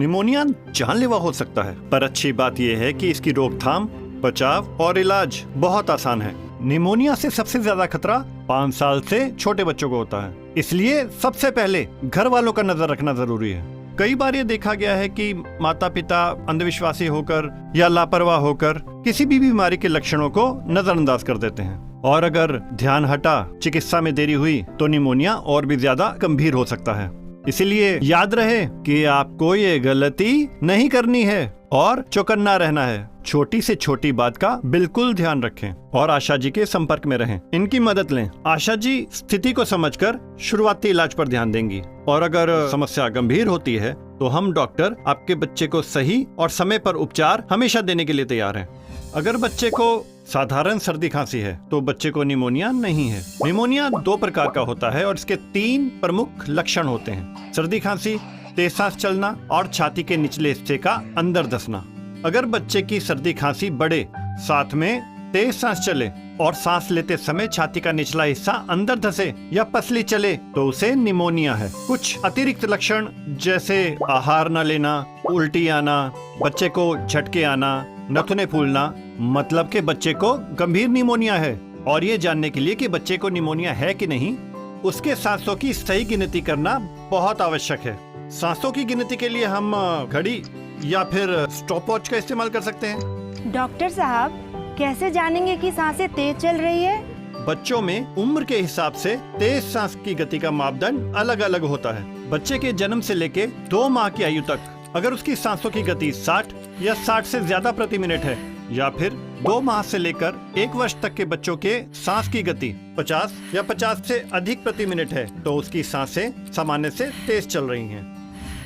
Pneumonia जानलेवा हो सकता है, पर अच्छी बात यह है कि इसकी रोकथाम, बचाव और इलाज बहुत आसान है। निमोनिया से सबसे ज्यादा खतरा 5 साल से छोटे बच्चों को होता है, इसलिए सबसे पहले घर वालों का नजर रखना जरूरी है। कई बार ये देखा गया है कि माता पिता अंधविश्वासी होकर या लापरवाह होकर किसी भी बीमारी के लक्षणों को नजरअंदाज कर देते हैं, और अगर ध्यान हटा, चिकित्सा में देरी हुई तो निमोनिया और भी ज्यादा गंभीर हो सकता है। इसीलिए याद रहे कि आपको ये गलती नहीं करनी है और चौकन्ना रहना है। छोटी से छोटी बात का बिल्कुल ध्यान रखें और आशा जी के संपर्क में रहें, इनकी मदद लें। आशा जी स्थिति को समझकर शुरुआती इलाज पर ध्यान देंगी, और अगर समस्या गंभीर होती है तो हम डॉक्टर आपके बच्चे को सही और समय पर उपचार हमेशा देने के लिए तैयार हैं। अगर बच्चे को साधारण सर्दी खांसी है तो बच्चे को निमोनिया नहीं है। निमोनिया 2 प्रकार का होता है और इसके 3 प्रमुख लक्षण होते हैं: सर्दी खांसी, तेज सांस चलना और छाती के निचले हिस्से का अंदर धंसना। अगर बच्चे की सर्दी खांसी बढ़े, साथ में तेज सांस चले और सांस लेते समय छाती का निचला हिस्सा अंदर धंसे या पसली चले तो उसे निमोनिया है। कुछ अतिरिक्त लक्षण जैसे आहार न लेना, उल्टी आना, बच्चे को झटके आना, नथुने फूलना, मतलब के बच्चे को गंभीर निमोनिया है। और ये जानने के लिए कि बच्चे को निमोनिया है कि नहीं, उसके सांसों की सही गिनती करना बहुत आवश्यक है। सांसों की गिनती के लिए हम घड़ी या फिर स्टॉपवॉच का इस्तेमाल कर सकते हैं। डॉक्टर साहब, कैसे जानेंगे कि सांसें तेज चल रही है? बच्चों में उम्र के हिसाब से तेज सांस की गति का मापदंड अलग अलग होता है। बच्चे के जन्म से लेके 2 माह की आयु तक अगर उसकी सांसों की गति 60 या 60 से ज्यादा प्रति मिनट है, या फिर 2 माह से लेकर 1 वर्ष तक के बच्चों के सांस की गति 50 या 50 से अधिक प्रति मिनट है, तो उसकी सांसें सामान्य से तेज चल रही हैं।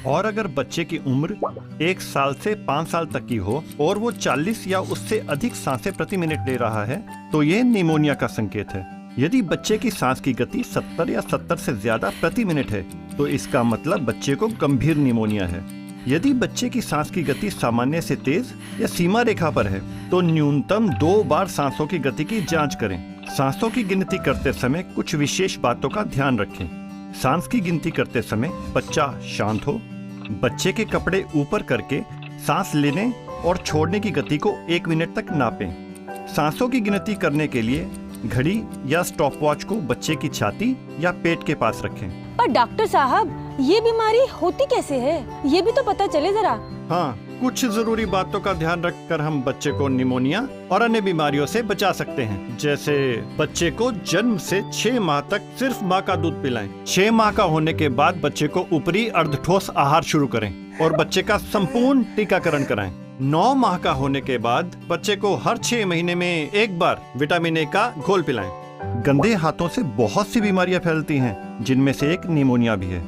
और अगर बच्चे की उम्र 1 साल से 5 साल तक की हो और वो 40 या उससे अधिक सांसें प्रति मिनट ले रहा है, तो ये निमोनिया का संकेत है। यदि बच्चे की सांस की गति 70 या 70 से ज्यादा प्रति मिनट है, तो इसका मतलब बच्चे को गंभीर निमोनिया है। यदि बच्चे की सांस की गति सामान्य से तेज या सीमा रेखा पर है, तो न्यूनतम 2 बार सांसों की गति की जांच करें। सांसों की गिनती करते समय कुछ विशेष बातों का ध्यान रखें। सांस की गिनती करते समय बच्चा शांत हो, बच्चे के कपड़े ऊपर करके सांस लेने और छोड़ने की गति को 1 मिनट तक नापें। सांसों की गिनती करने के लिए घड़ी या स्टॉपवॉच को बच्चे की छाती या पेट के पास रखें। पर डॉक्टर साहब, ये बीमारी होती कैसे है, ये भी तो पता चले जरा। हाँ, कुछ जरूरी बातों का ध्यान रखकर हम बच्चे को निमोनिया और अन्य बीमारियों से बचा सकते हैं। जैसे बच्चे को जन्म से 6 माह तक सिर्फ माँ का दूध पिलाएं। 6 माह का होने के बाद बच्चे को ऊपरी अर्धठोस आहार शुरू करें और बच्चे का संपूर्ण टीकाकरण कराएं। 9 माह का होने के बाद बच्चे को हर 6 महीने में 1 बार विटामिन ए का घोल पिलाएं। गंदे हाथों से बहुत सी बीमारियां फैलती हैं, जिनमें से एक निमोनिया भी है।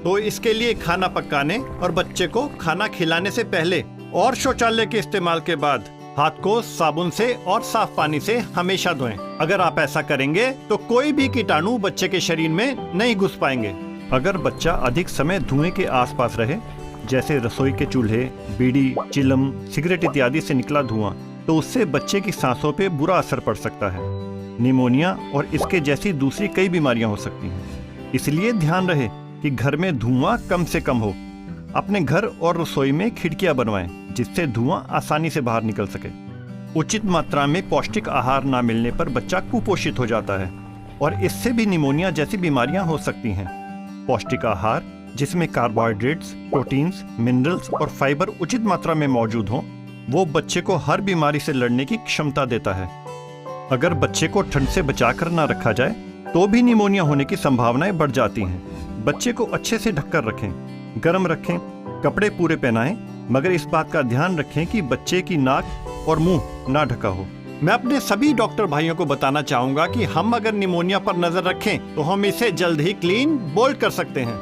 तो इसके लिए खाना पकाने और बच्चे को खाना खिलाने से पहले और शौचालय के इस्तेमाल के बाद हाथ को साबुन से और साफ पानी से हमेशा धोएं। अगर आप ऐसा करेंगे तो कोई भी कीटाणु बच्चे के शरीर में नहीं घुस पाएंगे। अगर बच्चा अधिक समय धुएं के आसपास रहे, जैसे रसोई के चूल्हे, बीड़ी, चिलम, सिगरेट इत्यादि से निकला धुआं, तो उससे बच्चे की सांसों पे बुरा असर पड़ सकता है। निमोनिया और इसके जैसी दूसरी कई बीमारियां हो सकती हैं। इसलिए ध्यान रहे कि घर में धुआं कम से कम हो। अपने घर और रसोई में खिड़कियां बनवाएं, जिससे धुआं आसानी से बाहर निकल सके। उचित मात्रा में पौष्टिक आहार न मिलने पर बच्चा कुपोषित हो जाता है और इससे भी निमोनिया जैसी बीमारियां हो सकती हैं। पौष्टिक आहार जिसमें कार्बोहाइड्रेट्स, प्रोटीन्स, मिनरल्स और फाइबर उचित मात्रा में मौजूद हों, वो बच्चे को हर बीमारी से लड़ने की क्षमता देता है। अगर बच्चे को ठंड से बचाकर न रखा जाए तो भी निमोनिया होने की संभावनाएं बढ़ जाती हैं। बच्चे को अच्छे से ढककर रखें, गर्म रखें, कपड़े पूरे पहनाएं, मगर इस बात का ध्यान रखें कि बच्चे की नाक और मुंह ना ढका हो। मैं अपने सभी डॉक्टर भाइयों को बताना चाहूंगा कि हम अगर निमोनिया पर नजर रखें तो हम इसे जल्द ही क्लीन बोल्ड कर सकते हैं।